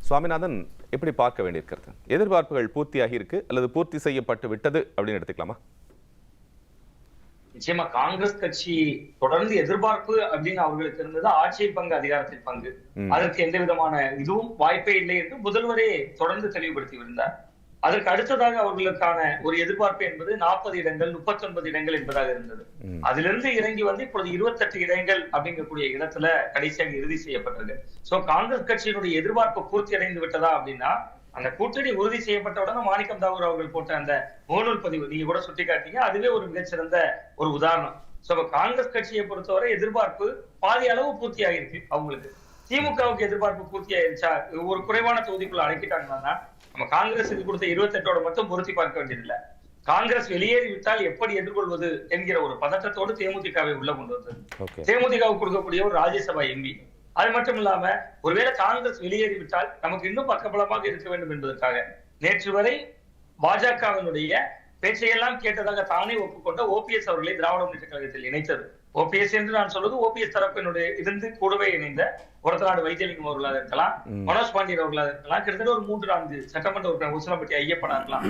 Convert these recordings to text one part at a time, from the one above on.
சுவாமிநாதன் எப்படி பார்க்க வேண்டியிருக்கிறது? எதிர்பார்ப்புகள் பூர்த்தியாகி இருக்கு அல்லது பூர்த்தி செய்யப்பட்டு விட்டது அப்படின்னு எடுத்துக்கலாமா? நிச்சயமா காங்கிரஸ் கட்சி தொடர்ந்து எதிர்பார்ப்பு அப்படின்னு அவர்களுக்கு இருந்தது ஆட்சியில் பங்கு, அதிகாரத்தில் பங்கு. அதற்கு எந்த விதமான இதுவும் வாய்ப்பே இல்லை என்று முதல்வரே தொடர்ந்து தெளிவுபடுத்தி இருந்தார். அதற்கு அடுத்ததாக அவர்களுக்கான ஒரு எதிர்பார்ப்பு என்பது 40 இடங்கள் 39 இடங்கள் என்பதாக இருந்தது. அதிலிருந்து இறங்கி வந்து இப்பொழுது 28 இடங்கள் அப்படிங்கக்கூடிய இடத்துல கடைசியாக இறுதி செய்யப்பட்டது. சோ காங்கிரஸ் கட்சியினுடைய எதிர்பார்ப்பு பூர்த்தி அடைந்து விட்டதா அப்படின்னா, அந்த கூட்டணி உறுதி செய்யப்பட்டவுடன் மாணிக்கம் தாகூர் அவர்கள் போட்ட அந்த முகநூல் பதிவு நீங்க கூட சுட்டிக்காட்டீங்க, அதுவே ஒரு மிகச்சிறந்த ஒரு உதாரணம். சோ காங்கிரஸ் கட்சியை பொறுத்தவரை எதிர்பார்ப்பு பாதி அளவு பூர்த்தி ஆகிருக்கு அவங்களுக்கு. திமுகவுக்கு எதிர்பார்ப்பு பூர்த்தி ஆயிருச்சா? ஒரு குறைவான தொகுதிக்குள்ள அடக்கிட்டாங்கன்னா நம்ம காங்கிரஸுக்கு கொடுத்த 28ஓட மட்டும் பொருத்தி பார்க்க வேண்டியதில்லை. காங்கிரஸ் வெளியேறிவிட்டால் எப்படி எதிர்கொள்வது என்கிற ஒரு பதற்றத்தோடு தேமுதிகவை உள்ள கொண்டு வந்தது. தேமுதிகவுக்கு கொடுக்கக்கூடிய ஒரு ராஜ்யசபா எம்பி. அது மட்டும் இல்லாம ஒருவேளை காங்கிரஸ் வெளியேறிவிட்டால் நமக்கு இன்னும் பக்கபலமாக இருக்க வேண்டும் என்பதற்காக நேற்று வரை பாஜகவினுடைய பேச்சையெல்லாம் கேட்டதாக தானே ஒப்புக்கொண்ட ஓபிஎஸ் அவர்களை திராவிட முன்னேற்ற கழகத்தில் இணைத்தது. ஓபிஎஸ் என்று நான் சொல்வது ஓபிஎஸ் தரப்பினுடைய இருந்து கூடவே இணைந்த ஒருத்தநாடு வைத்தியலிங்கம் அவர்களாக இருக்கலாம், மனோஜ் பாண்டியன் அவர்களாக இருக்கலாம், கிட்டத்தட்ட ஒரு 3-4 சட்டமன்ற உறுப்பினர் உசிலம்பட்டி ஐயப்பனா இருக்கலாம்.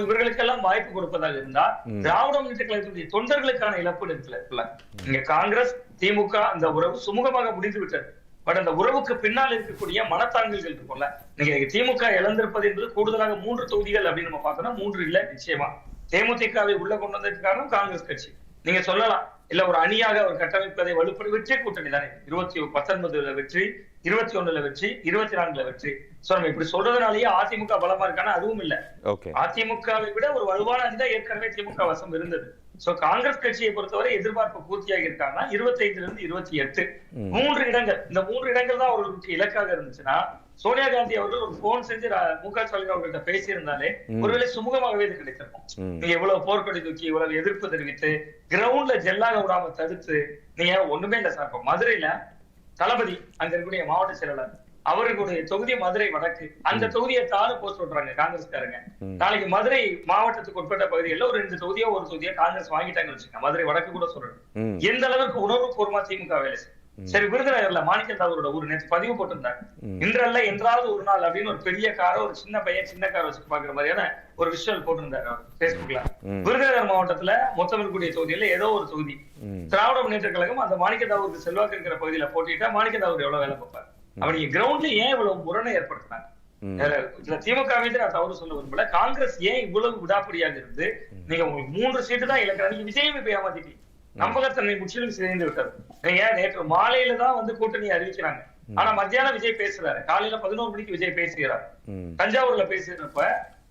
இவர்களுக்கெல்லாம் வாய்ப்பு கொடுப்பதாக இருந்தா திராவிட முன்னேற்ற கழகத்தினுடைய தொண்டர்களுக்கான இழப்பு இருக்குல்ல. இங்க காங்கிரஸ் திமுக அந்த உறவு சுமூகமாக முடிந்து விட்டது. பட் அந்த உறவுக்கு பின்னால் இருக்கக்கூடிய மனத்தாங்கல்கள் இருக்கும்ல. நீங்க திமுக இழந்திருப்பது என்பது கூடுதலாக 3 தொகுதிகள் அப்படின்னு நம்ம பார்த்தோம்னா 3 இல்ல. நிச்சயமா தேமுதிகவை உள்ள கொண்டு வந்ததுக்கு காரணம் காங்கிரஸ் கட்சி. நீங்க சொல்லலாம் இல்ல ஒரு அணியாக அவர் கட்டமைப்பதை வலுப்படி வெற்றி கூட்டணி தானே. 19 வெற்றி, 21 வெற்றி, 24 வெற்றி. சோ நம்ம இப்படி சொல்றதுனாலயே அதிமுக பலமா இருக்கானா? அதுவும் இல்ல. அதிமுகவை விட ஒரு வலுவான அணி ஏற்கனவே திமுக வசம் இருந்தது. சோ காங்கிரஸ் கட்சியை பொறுத்தவரை எதிர்பார்ப்பு பூர்த்தியாக இருக்காங்கன்னா 25 - 28 3 இடங்கள். இந்த 3 இடங்கள் தான் அவர்களுக்கு இலக்காக இருந்துச்சுன்னா சோனியா காந்தி அவர்கள் ஒரு போன் செஞ்சு முக ஸ்டாலின் அவர்கள்ட்ட பேசியிருந்தாலே ஒருவேளை சுமூகமாகவே இது கிடைத்திருக்கும். நீங்க இவ்வளவு போர்க்கொடி தூக்கி இவ்வளவு எதிர்ப்பு தெரிவித்து கிரவுண்ட்ல ஜெல்லாக விடாம தடுத்து நீங்க ஒண்ணுமே இல்ல சார். மதுரையில தளபதி அங்க இருக்கக்கூடிய மாவட்ட செயலாளர் அவர்களுடைய தொகுதி மதுரை வடக்கு, அந்த தொகுதியை தானு போஸ்ட் விடுறாங்க காங்கிரஸ்காரங்க. நாளைக்கு மதுரை மாவட்டத்துக்கு உட்பட்ட பகுதிகளில் ஒரு 2 தொகுதியோ ஒரு தொகுதியோ காங்கிரஸ் வாங்கிட்டாங்கன்னு வச்சுக்கோங்க. மதுரை வடக்கு கூட சொல்றேன். எந்த அளவுக்கு உணர்வுபூர்வமா திமுக வேலை செய்யும். சரி, விருதுநகர்ல மாணிக்கம் தாகூரோட ஒரு நேற்று பதிவு போட்டிருந்தாங்க. இன்றல்ல என்றாவது ஒரு நாள் அப்படின்னு ஒரு பெரிய காரை ஒரு சின்ன பையன் சின்ன காரை வச்சு பாக்குற மாதிரியான ஒரு விஷுவல் போட்டிருந்தாரு பேஸ்புக்ல. விருதுநகர் மாவட்டத்துல மொத்தம் இருக்கக்கூடிய தொகுதியில ஏதோ ஒரு தொகுதி திராவிட முன்னேற்ற கழகம் அந்த மாணிக்க தாகூருக்கு செல்வாக்கு இருக்கிற பகுதியில போட்டிட்டா மாணிக்க தாகூர் எவ்வளவு வேலை பார்ப்பாரு. அவங்க கிரவுண்ட்ல ஏன் இவ்வளவு முரணை ஏற்படுத்தினாங்க? திமுக மீது நான் தவறு சொல்ல விரும்பல. காங்கிரஸ் ஏன் இவ்வளவு விடாப்படியாக இருந்து நீங்க உங்களுக்கு 3 சீட்டு தான் இலக்கு, நீங்க விஜயமே போய் ஏமாத்திட்டீங்க. நம்பகத்தன்மை முற்றிலும் சிதைந்து விட்டது. நீங்க நேற்று மாலையில தான் வந்து கூட்டணி அறிவிக்கிறாங்க. ஆனா மத்தியானம் விஜய் பேசுறாரு, காலையில 11 மணிக்கு விஜய் பேசுகிறார். தஞ்சாவூர்ல பேசுறப்ப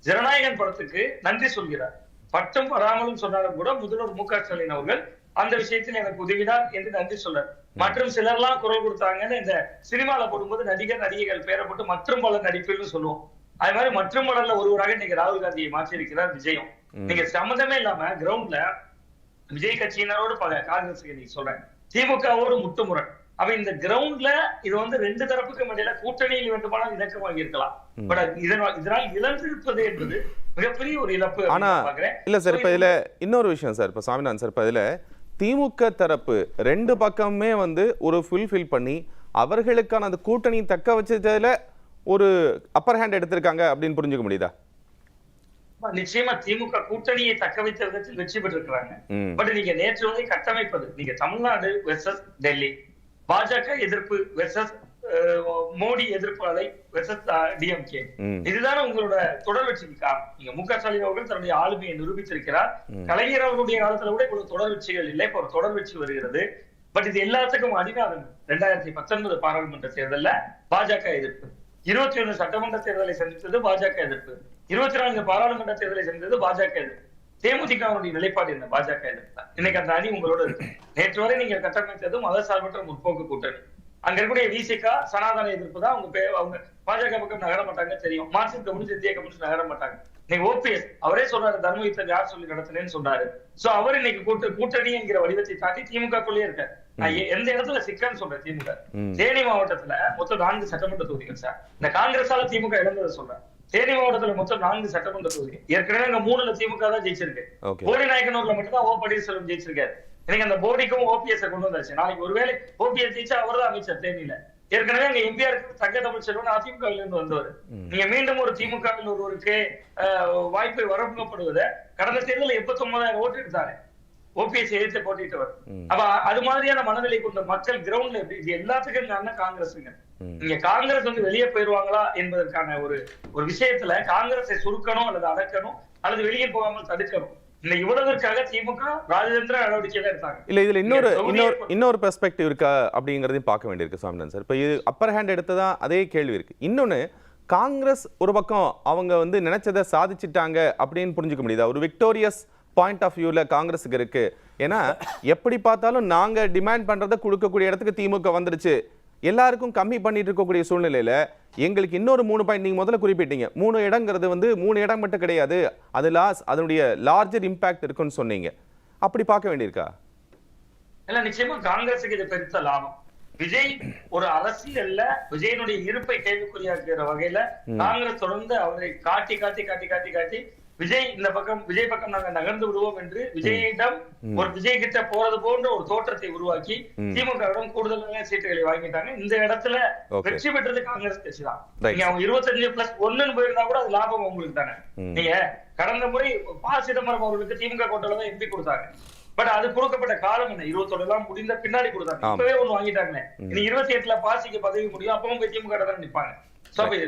ஜனநாயகன் படத்துக்கு நன்றி சொல்கிறார். பட்டும் பராமலும் சொன்னாலும் கூட முதல்வர் மு க ஸ்டாலின் அவர்கள் அந்த விஷயத்தில் எனக்கு உதவினார் என்று நன்றி சொல்றார். மற்றும் சிலர்லாம் குரல் கொடுத்தாங்கன்னு இந்த சினிமால போடும்போது நடிகர் நடிகைகள் பேரை போட்டு மற்றும் பலர் நடிப்புன்னு சொல்லுவோம். அது மாதிரி மற்றும் பலர்ல ஒருவராக இன்னைக்கு ராகுல் காந்தியை மாற்றி இருக்கிறார் விஜயம். நீங்க சம்மந்தமே இல்லாம கிரவுண்ட்ல விஜய் கட்சியினரோடு காங்கிரஸ் நீங்க சொல்றேன், திமுகவோடு முட்டுமுரண். அப்ப இந்த கிரவுண்ட்ல இது வந்து 2 தரப்புக்கும் இடையில கூட்டணியில் வேண்டுமானால் இணக்கமாக இருக்கலாம். பட் இதனால் இழந்திருப்பது என்பது மிகப்பெரிய ஒரு இழப்பு. ஆனா இல்ல சார், இப்ப இதுல இன்னொரு விஷயம் சார், இப்ப சாமிநாதன் சார், இப்ப இதுல திமுக தரப்பு 2 பக்கமே வந்து ஒரு ஃபுல்ஃபில் பண்ணி அவர்களுக்கான அந்த கூட்டணி தக்க வச்சதுல ஒரு அப்பர் ஹேண்ட் எடுத்திருக்காங்க அப்படின்னு புரிஞ்சுக்க முடியுதா? நிச்சயமா திமுக கூட்டணியை தக்க வைத்த விதத்தில் வெற்றி பெற்றிருக்கிறாங்க. பட் நீங்க நேற்று வந்து கட்டமைப்பது நீங்க தமிழ்நாடு வெர்சஸ் டெல்லி, பாஜக எதிர்ப்பு வெர்சஸ் மோடி எதிர்ப்பு அலை வெர்சஸ் டிஎம்கே, இதுதானே உங்களோட தொடர் வெற்றிக்கு காரணம். நீங்க மு க ஸ்டாலின் அவர்கள் தன்னுடைய ஆளுமையை நிரூபித்திருக்கிறார். கலைஞர் அவர்களுடைய காலத்துல கூட இவ்வளவு தொடர் வெற்றிகள் இல்லை, இப்ப ஒரு தொடர் வெற்றி வருகிறது. பட் இது எல்லாத்துக்கும் அடிநாதம் 2019 பாராளுமன்ற தேர்தல்ல பாஜக எதிர்ப்பு, 21 சட்டமன்ற தேர்தலை சந்தித்தது பாஜக எதிர்ப்பு, 24 பாராளுமன்ற தேர்தலை சந்தித்தது பாஜக எதிர்ப்பு. தேமுதிகவுடைய நிலைப்பாடு என்ன? பாஜக எதிர்ப்பு. இன்னைக்கு அந்த அணி உங்களோட இருக்கு. நேற்று வரை நீங்க கட்டமைத்தது மதசார்பற்ற முற்போக்கு கூட்டணி. அங்க இருக்கக்கூடிய விசிக சனாதன எதிர்ப்பு தான். அவங்க பாஜக பக்கம் நகர மாட்டாங்க தெரியும். மார்க்சிஸ்ட் கம்யூனிஸ்ட், இந்திய கம்யூனிஸ்ட் நகர மாட்டாங்க. இன்னைக்கு ஓபிஎஸ் அவரே சொல்றாரு, தர்ம யுத்தம் யார் சொல்லி நடத்தினேன்னு சொன்னாரு. சோ அவர் இன்னைக்கு கூட்டணி என்கிற வடிவத்தை தாண்டி திமுகக்குள்ளேயே இருக்காரு. நான் எந்த இடத்துல சிக்கன்னு சொல்றேன். திமுக தேனி மாவட்டத்துல மொத்தம் 4 சட்டமன்ற தொகுதிகள் சார். இந்த காங்கிரஸால திமுக இழந்ததை சொல்றேன். தேனி மாவட்டத்துல மொத்தம் 4 சட்டமன்ற தொகுதி. ஏற்கனவே அங்க 3ல திமுக தான் ஜெயிச்சிருக்கு. போடி நாயக்கனூர்ல மட்டும் தான் ஓ பன்னீர்செல்வம் ஜெயிச்சிருக்காரு. இன்னைக்கு அந்த போடிக்கும் ஓபிஎஸ் கொண்டு வந்தாச்சு. நாளைக்கு ஒருவேளை ஓபிஎஸ் ஜெயிச்சா அவர் தான் அமைச்சர் தேனியில. ஏற்கனவே அங்க எம்பியா இருக்கிற தங்க தமிழ்ச்செல்வன் அதிமுகவில் இருந்து வந்தவர். நீங்க மீண்டும் ஒரு திமுகவில் ஒருவருக்கு வாய்ப்பை வரவங்கப்படுவதை கடந்த தேர்தலில் 89,000 ஓட்டு எடுத்தாரு. ஓபிஎஸ் எதிர்த்து போட்டிட்டவர். அப்ப அது மாதிரியான மனநிலை கொண்ட மக்கள் கிரவுண்ட்ல எப்படி எல்லாத்துக்கும் காரணம் காங்கிரஸுங்க. நீங்க காங்கிரஸ் வந்து வெளியே போயிருவாங்களா என்பதற்கான ஒரு விஷயத்துல காங்கிரஸை சுருக்கணும் அல்லது அடக்கணும் அல்லது வெளியே போகாமல் தடுக்கணும். இந்த இவ்வளவுக்காக திமுக ராஜதந்திர நடவடிக்கையில இருக்காங்க. இல்ல இதுல இன்னொரு பெர்ஸ்பெக்டிவ் இருக்கா அப்படிங்கறதையும் பார்க்க வேண்டியிருக்கு சுவாமிநாதன் சார். இப்ப இது அப்பர் ஹேண்ட் எடுத்ததா அதே கேள்வி இருக்கு. இன்னொன்னு காங்கிரஸ் ஒரு பக்கம் அவங்க வந்து நினைச்சதை சாதிச்சிட்டாங்க அப்படின்னு புரிஞ்சுக்க முடியுதா? ஒரு விக்டோரியஸ் பாயிண்ட் ஆஃப் வியூல காங்கிரஸுக்கு இருக்கு. ஏன்னா எப்படி பார்த்தாலும் நாங்க டிமாண்ட் பண்றதை கொடுக்கக்கூடிய இடத்துக்கு திமுக வந்துருச்சு, எல்லாருக்கும் கம்மி பண்ணிட்டு இருக்கக்கூடிய சூழ்நிலையில எங்களுக்கு இன்னொரு 3 பாயிண்ட் நீங்க முதல்ல குறிப்பிட்டீங்க. 3 இடங்கிறது வந்து 3 இடம் மட்டும் கிடையாது, அது அதனுடைய லார்ஜர் இம்பாக்ட் இருக்குன்னு சொன்னீங்க. அப்படி பார்க்க வேண்டியிருக்கா? இல்ல, நிச்சயமா காங்கிரஸுக்கு இது பெருத்த லாபம். விஜய் ஒரு அரசியல்ல விஜயனுடைய இருப்பை கேள்விக்குறியாக்குற வகையில காங்கிரஸ் தொடர்ந்து அவரை காட்டி காட்டி காட்டி காட்டி காட்டி விஜய் பக்கம் நாங்க நகர்ந்து விடுவோம் என்று விஜயிடம் விஜய் கிட்ட போறது போன்ற ஒரு தோற்றத்தை உருவாக்கி திமுகவிடம் கூடுதலான சீட்டுகளை வாங்கிட்டாங்க. இந்த இடத்துல வெற்றி பெற்றது காங்கிரஸ் கட்சி தான். நீங்க அவங்க 25+1 போயிருந்தா கூட அது லாபம் உங்களுக்கு தானே. நீங்க கடந்த முறை ப. சிதம்பரம் அவர்களுக்கு திமுக கோட்டையில தான் எம்பி கொடுத்தாங்க. பட் அது கொடுக்கப்பட்ட காலம் என்ன, 28 எல்லாம் முடிந்த பின்னாடி கொடுத்தாங்க. இப்பவே ஒண்ணு வாங்கிட்டாங்க. இனி 28ல பாசிக்கு பதவி முடியும், அப்பவும் போய் திமுக தான் நிற்பாங்க.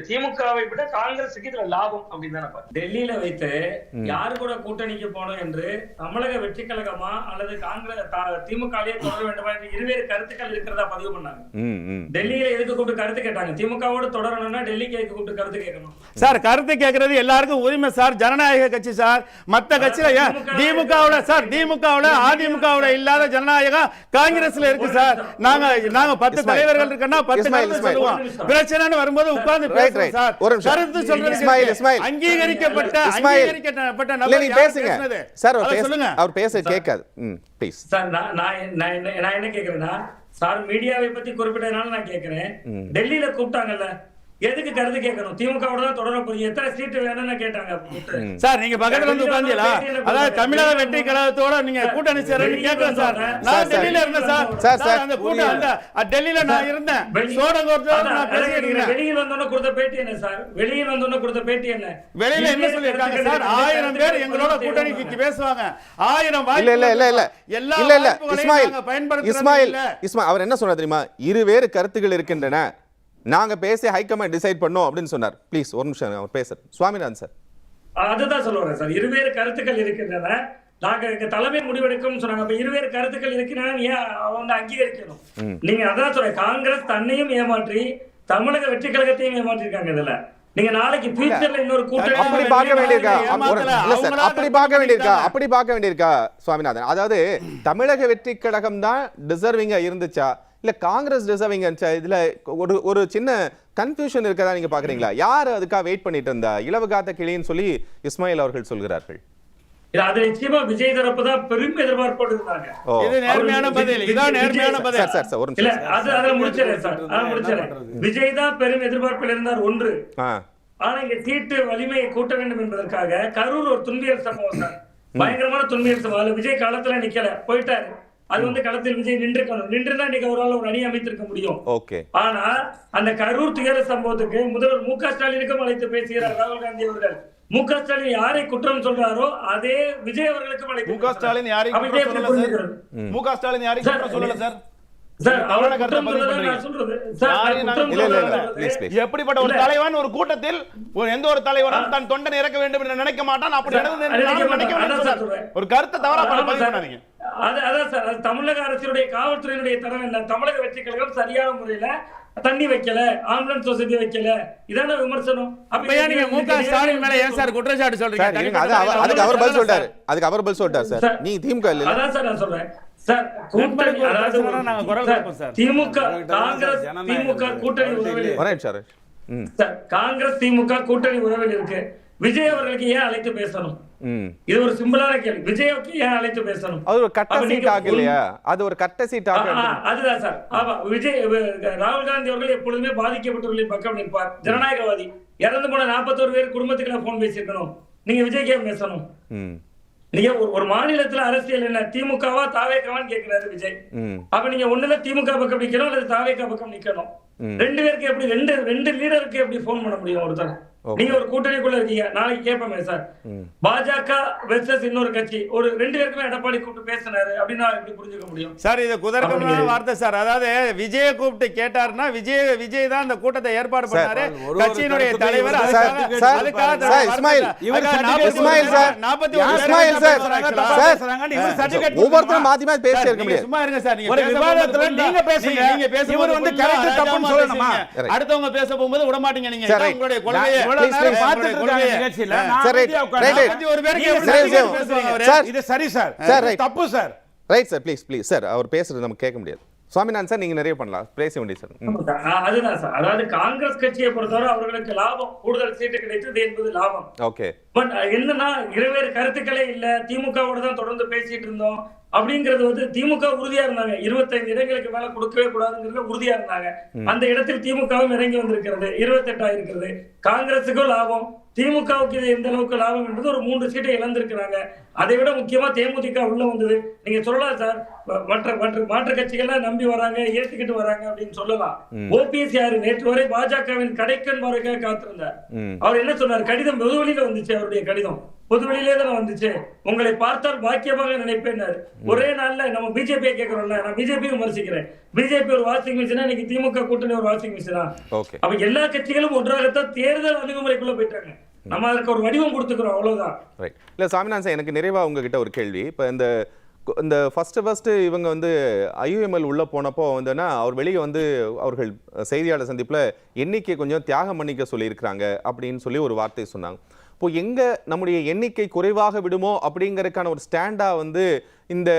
திமுகவை விட காங்கிரஸுக்கு இதுல லாபம் அப்படின்னு தான். டெல்லியில வைத்து யாரு கூட கூட்டணிக்கு போனோம் என்று தமிழக வெற்றி கழகமா அல்லது காங்கிரஸ் திமுகவே தொடர வேண்டுமா என்று இருவேறு கருத்துக்கள் இருக்கிறதா பதிவு பண்ணாங்க. டெல்லியில எதுக்கு கூப்பிட்டு கருத்து கேட்டாங்க? திமுகவோட தொடரணும்னா டெல்லிக்கு எதுக்கு கூப்பிட்டு கருத்து கேட்கணும் சார்? கருத்து கேட்கறது எல்லாருக்கும் உரிமை சார், ஜனநாயக கட்சி சார். மத்த கட்சியில திமுகவோட சார், திமுகவோட அதிமுகவோட இல்லாத ஜனநாயகம் காங்கிரஸ்ல இருக்கு சார். நாங்க 10 தலைவர்கள் இருக்கன்னா 10 கருத்து சொல்லுவோம். பிரச்சனைன்னு வரும்போது மீடியாவை பத்தி குறிப்பிட்டதுனால நான் கேட்கிறேன். டெல்லியில கூப்பிட்டாங்கல்ல, எதுக்கு கருத்து கேட்கணும்? திமுகவோட தான் தொடர போறீங்க, எத்தனை சீட்டு வேணும்னு கேட்டாங்க சார். நீங்க பக்கத்துல வந்து உட்கார்ந்தீங்களா? அதாவது தமிழக வெற்றி கழகத்தோட நீங்க கூட்டணி சேரன்னு கேட்கலாம் சார். நான் டெல்லியில இருந்தேன் சார். அந்த கூட்டம் அந்த டெல்லியில நான் இருந்தேன். நான் பேசிக்கிறேன். வெளியில் வந்தோன்னு கொடுத்த பேட்டி என்ன சார்? வெளியில் வந்தோன்னு கொடுத்த பேட்டி என்ன? வெளியில என்ன சொல்லிருக்காங்க சார்? 1000 பேர் எங்களோட கூட்டணிக்கு பேசுவாங்க. 1000 இஸ்மாயில் அவர் என்ன சொன்னார் தெரியுமா? இருவேறு கருத்துக்கள் இருக்கின்றன, நாங்க பேசி ஹைகமாண்ட் டிசைட் பண்ணோம் அப்படின்னு சொன்னார். ப்ளீஸ் ஒரு நிமிஷம் அவர் பேசுற. சுவாமிநாதன் சார் அதுதான் சொல்லுவாங்க சார். இருவேறு கருத்துக்கள் இருக்கின்றன, நாங்க தலைமை முடிவெடுக்கும் சொன்னாங்க. அப்ப இருவேறு கருத்துக்கள் இருக்கின்றன, ஏன் அவங்க அங்கீகரிக்கணும்? நீங்க அதான் சொல்ற, காங்கிரஸ் தன்னையும் ஏமாற்றி தமிழக வெற்றி கழகத்தையும் ஏமாற்றிருக்காங்க. இதுல நீங்க நாளைக்கு ஃபியூச்சர்ல இன்னொரு கூட்டணி அப்படி பார்க்க வேண்டியிருக்கா? அப்படி பார்க்க வேண்டியிருக்கா சுவாமிநாதன்? அதாவது தமிழக வெற்றி கழகம் தான் டிசர்விங்கா இருந்துச்சா இல்ல காங்கிரஸ் டிசர்விங்? இதுல ஒரு சின்ன கன்ஃபியூஷன் இருக்கதா நீங்க பாக்குறீங்களா? யாரு அதுக்காக வெயிட் பண்ணிட்டு இருந்தா? இலவு காத்த கிளின்னு சொல்லி இஸ்மாயில் அவர்கள் சொல்கிறார்கள். அது நிச்சயமா விஜய் தரப்பு தான் பெரும் எதிர்பார்ப்போடு இருந்தாங்க. இது நேர்மையான பதில். இதான் நேர்மையான பதில் சார். ஒரு இல்ல, அது முடிச்சிரேன் சார். விஜய் தான் பெரும் எதிர்பார்ப்பில் இருந்தார் ஒன்று. ஆனா இங்க சீட்டு வலிமையை கூட்ட வேண்டும் என்பதற்காக கரூர் ஒரு துன்பியல் சம்பவம் சார், பயங்கரமான துன்பியல் சம்பவம். அதுல விஜய் களத்துல நிக்கல, போயிட்டாரு. அது களத்தில் விஜய் நின்றுதான் இன்னைக்கு அவரால் ஒரு அணி அமைத்திருக்க முடியும். ஆனா அந்த கரூர் துயர சம்பவத்துக்கு முதல்வர் மு.க. ஸ்டாலினுக்கும் அழைத்து பேசுகிறார் ராகுல் காந்தி அவர்கள். மு.க. ஸ்டாலின் யாரை குற்றம் சொல்றாரோ அதே விஜய் அவர்களுக்கும் அழைத்து. மு.க. ஸ்டாலின் யாரை குற்றம் சொல்லல சார். மு.க. ஸ்டாலின் யாரை குற்றம் சொல்லல சார். எப்படிப்பட்ட ஒரு தலைவன் ஒரு கூட்டத்தில் எந்த ஒரு தலைவரும் தன் தொண்டனை இறக்க வேண்டும் என்று நினைக்க மாட்டான். அப்படி ஒரு கருத்தை தவறா பண்ணாதீங்க. அதான் சார், தமிழக அரசுடைய காவல்துறையினுடைய தரம் என்ன? தமிழக வெற்றி கழகம் சரியான முறையில தண்ணி வைக்கல, ஆம்புலன்ஸ் வசதி வைக்கல, இதான விமர்சனம். அப்ப நீங்க மு.க. ஸ்டாலின் மேல ஏன் சார் குற்றச்சாட்டு சொல்றீங்க? அதுக்கு அவர் பதில் சொல்லிட்டார் சார். நீ திமுக இல்ல. அதான் சார் நான் சொல்றேன் சார், கூட்டணி அதாவது திமுக காங்கிரஸ் திமுக கூட்டணி உறவில் காங்கிரஸ் திமுக கூட்டணி உறவில் இருக்கு. விஜய் அவர்களுக்கு ஏன் அழைத்து பேசணும்? இது ஒரு சிம்பிளான கேள்வி. விஜய்க்கு ஏன் அழைத்து பேசணும்? அது ஒரு கட்ட சீட் ஆகலையா? அது ஒரு கட்ட சீட் ஆக. அதுதான் சார். ஆமா, விஜய் ராகுல் காந்தி அவர்கள் எப்பொழுதுமே பாதிக்கப்பட்டவர்களின் பக்கம் நிற்பார், ஜனநாயகவாதி. இறந்து போன 41 பேர் குடும்பத்துக்கு போன் பேசியிருக்கணும். நீங்க விஜய்க்கே பேசணும். நீங்க ஒரு மாநிலத்துல அரசியல் என்ன, திமுகவா தாவேகாவான்னு கேட்கிறாரு விஜய். அப்ப நீங்க ஒண்ணுல திமுக பக்கம் நிக்கணும் அல்லது தாவேகா பக்கம் நிக்கணும். 2 பேருக்கு எப்படி ரெண்டு லீடருக்கு எப்படி போன் பண்ண முடியும் ஒருத்தர்? நீங்க ஒரு கூட்டணிக்குள்ள இருக்கீங்க, நாளைக்கு கேட்போமே சார், பாஜக வெர்சஸ் இன்னொரு கட்சி, ஒரு 2 பேருக்குமே எடப்பாடி கூப்பிட்டு பேசினாரு அப்படின்னா எப்படி புரிஞ்சுக்க முடியும் சார்? இது குதர்க்கமான வார்த்தை சார். அதாவது விஜய கூப்பிட்டு கேட்டாருன்னா விஜய் தான் அந்த கூட்டத்தை ஏற்பாடு பண்ணாரு. கட்சியினுடைய தலைவர் ஒவ்வொருத்தரும் மாத்தி மாத்தி பேசி இருக்க முடியாது. சும்மா இருங்க சார். ஒரு விவாதத்துல நீங்க பேசுங்க, நீங்க பேசும்போது இவர் வந்து கரெக்ட் தப்புன்னு சொல்லணுமா? அடுத்தவங்க பேச போகும்போது விட மாட்டீங்க. நீங்க உங்களுடைய கொள்கையை அவர் பேசுறது நமக்கு கேட்க முடியாது. சுவாமிநாதன் சார், நீங்க நிறைய பண்ணலாம், பேச வேண்டிய சார். அதுதான் சார். அதாவது காங்கிரஸ் கட்சியை பொறுத்தவரை அவர்களுக்கு லாபம், கூடுதல் சீட்டு கிடைத்தது என்பது லாபம். ஓகே. பட் என்னன்னா இருவேறு கருத்துக்களே இல்ல, திமுகவோட தான் தொடர்ந்து பேசிட்டு இருந்தோம் அப்படிங்கிறது வந்து திமுக உறுதியா இருந்தாங்க. 25 இடங்களுக்கு மேல கொடுக்கவே கூடாதுங்கிறது உறுதியா இருந்தாங்க. அந்த இடத்தில் திமுகவும் இறங்கி வந்திருக்கிறது, 28 ஆயிருக்கிறது. காங்கிரஸுக்கும் லாபம், திமுகவுக்கு இது எந்த அளவுக்கு லாபம் என்பது ஒரு 3 சீட்டை இழந்திருக்கிறாங்க. அதை விட முக்கியமா தேமுதிக உள்ள வந்தது. நீங்க சொல்லலாம் சார், மாற்று கட்சிகள்லாம் நம்பி வராங்க, ஏத்துக்கிட்டு வராங்க அப்படின்னு சொல்லலாம். ஓபிஎஸ் யாரு? நேற்று வரை பாஜகவின் கடைக்கன் பார்வைக்காக காத்திருந்தார். அவர் என்ன சொன்னார்? கடிதம் பொதுவெளியில வந்துச்சு, அவருடைய கடிதம் பொதுவெளியிலே தான் வந்துச்சு. உங்களை பார்த்தால் பாக்கியமாக நினைப்பேன். ஒரே நாள்ல நம்ம பிஜேபியை கேட்கிறோம்ல, நான் பிஜேபி விமர்சிக்கிறேன். பிஜேபி ஒரு வாஷிங் மிஷினா, இன்னைக்கு திமுக கூட்டணி ஒரு வாஷிங் மிஷினா? அப்ப எல்லா கட்சிகளும் ஒன்றாகத்தான் தேர்தல் அணுகுமுறைக்குள்ள போயிட்டாங்க. நம்ம அதற்கு ஒரு வடிவம் கொடுத்துக்கிறோம், அவ்வளவுதான். இல்ல சாமிநாதன் சார், எனக்கு நிறைவா உங்ககிட்ட ஒரு கேள்வி. இப்ப இந்த ஃபர்ஸ்ட் இவங்க வந்து ஐயுஎம்எல் உள்ள போனப்போ வந்துன்னா அவர் வெளியே வந்து அவர்கள் செய்தியாளர் சந்திப்புல எண்ணிக்கை கொஞ்சம் தியாகம் பண்ணிக்க சொல்லியிருக்கிறாங்க அப்படின்னு சொல்லி ஒரு வார்த்தை சொன்னாங்க. இப்போ எங்க நம்முடைய எண்ணிக்கை குறைவாக விடுமோ அப்படிங்கறதுக்கான ஒரு ஸ்டாண்டா வந்து இந்த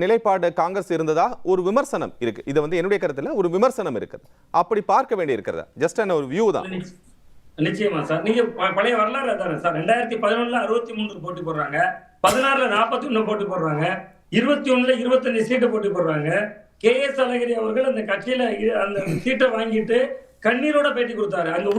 நிலைப்பாடு காங்கிரஸ் இருந்ததா ஒரு விமர்சனம் இருக்கு. இது வந்து என்னுடைய கருத்துல ஒரு விமர்சனம் இருக்குது. அப்படி பார்க்க வேண்டி இருக்கிறதா? ஜஸ்ட் ஒரு வியூ தான். நிச்சயமா சார். நீங்க பழைய வரலாறு அதானே சார். 2011 63 போட்டி போடுறாங்க, 16 41 போட்டி போடுறாங்க, 21 25 சீட்டை போட்டி போடுறாங்க. கே.எஸ். அழகிரி அவர்கள் அந்த கட்சியில அந்த சீட்டை வாங்கிட்டு கண்ணீரோட பேட்டி கொடுத்தாரு. அங்க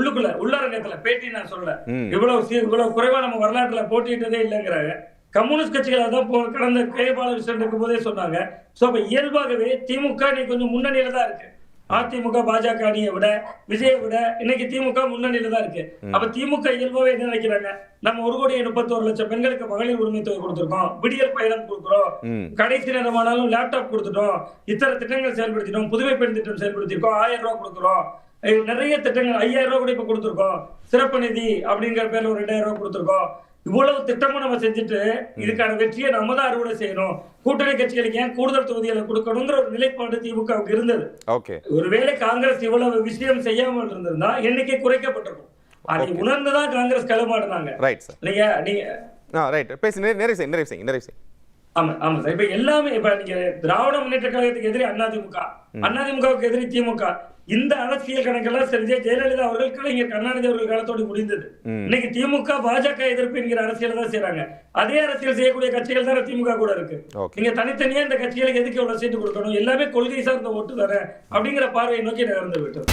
உள்ளரங்கத்துல பேட்டி நான் சொல்லல, இவ்வளவு குறைவா நம்ம வரலாற்றுல போட்டிட்டதே இல்லைங்கிறாங்க. கம்யூனிஸ்ட் கட்சிகள் தான் கடந்த கேபாலகிருஷ்ணன் இருக்கும் போதே சொன்னாங்க. சோ அப்ப இயல்பாகவே திமுக இன்னைக்கு கொஞ்சம் முன்னணியில தான் இருக்கு. அதிமுக பாஜக அணியை விட, விஜயை விட இன்னைக்கு திமுக முன்னணியில தான் இருக்கு. அப்ப திமுக இயல்பாவே என்ன நினைக்கிறாங்க? நம்ம 1,31,00,000 பெண்களுக்கு மகளிர் உரிமை தொகை கொடுத்திருக்கோம், விடியல் பயணம் கொடுக்கிறோம், கடைசி நேரமானாலும் லேப்டாப் கொடுத்துட்டோம், இத்தனை திட்டங்கள் செயல்படுத்திட்டோம், புதுமை பெண் திட்டம் செயல்படுத்திருக்கோம், 1000 ரூபாய் கொடுக்கிறோம், நிறைய திட்டங்கள் 5000 ரூபாய் கூட இப்ப கொடுத்திருக்கோம், சிறப்பு நிதி அப்படிங்கிற பேர்ல ஒரு 2000 ரூபாய் கொடுத்திருக்கோம். இவ்வளவு திட்டமும் நம்ம செஞ்சுட்டு இதுக்கான வெற்றியை நம்ம தான் அறுவடை செய்யணும், கூட்டணி கட்சிகளுக்கு ஏன் கூடுதல் தொகுதிகளை கொடுக்கணுங்கிற ஒரு நிலைப்பாடு திமுகவுக்கு இருந்தது. ஒருவேளை காங்கிரஸ் இவ்வளவு விஷயம் செய்யாமல் இருந்திருந்தா எண்ணிக்கை குறைக்கப்பட்டிருக்கும். அதை உணர்ந்துதான் காங்கிரஸ் களமாடுனாங்க. ஆமா ஆமா சார். இப்ப எல்லாமே இப்ப நீங்க திராவிட முன்னேற்ற கழகத்துக்கு எதிரி அதிமுக, அதிமுகவுக்கு எதிரி திமுக, இந்த அரசியல் கணக்கெல்லாம் செஞ்ச ஜெயலலிதா அவர்கள், கலைஞர் கருணாநிதி அவர்கள் காலத்தோடு முடிந்தது. இன்னைக்கு திமுக பாஜக எதிர்ப்பு என்கிற அரசியல் தான் செய்யறாங்க. அதே அரசியல் செய்யக்கூடிய கட்சிகள் தான் திமுக கூட இருக்கு. நீங்க தனித்தனியா இந்த கட்சிகளுக்கு எதுக்கு எவ்வளவு சீட்டு கொடுக்கணும், எல்லாமே கொள்கை சார்ந்த ஓட்டு தானே அப்படிங்கிற பார்வையை நோக்கி நகர்ந்து விட்டது.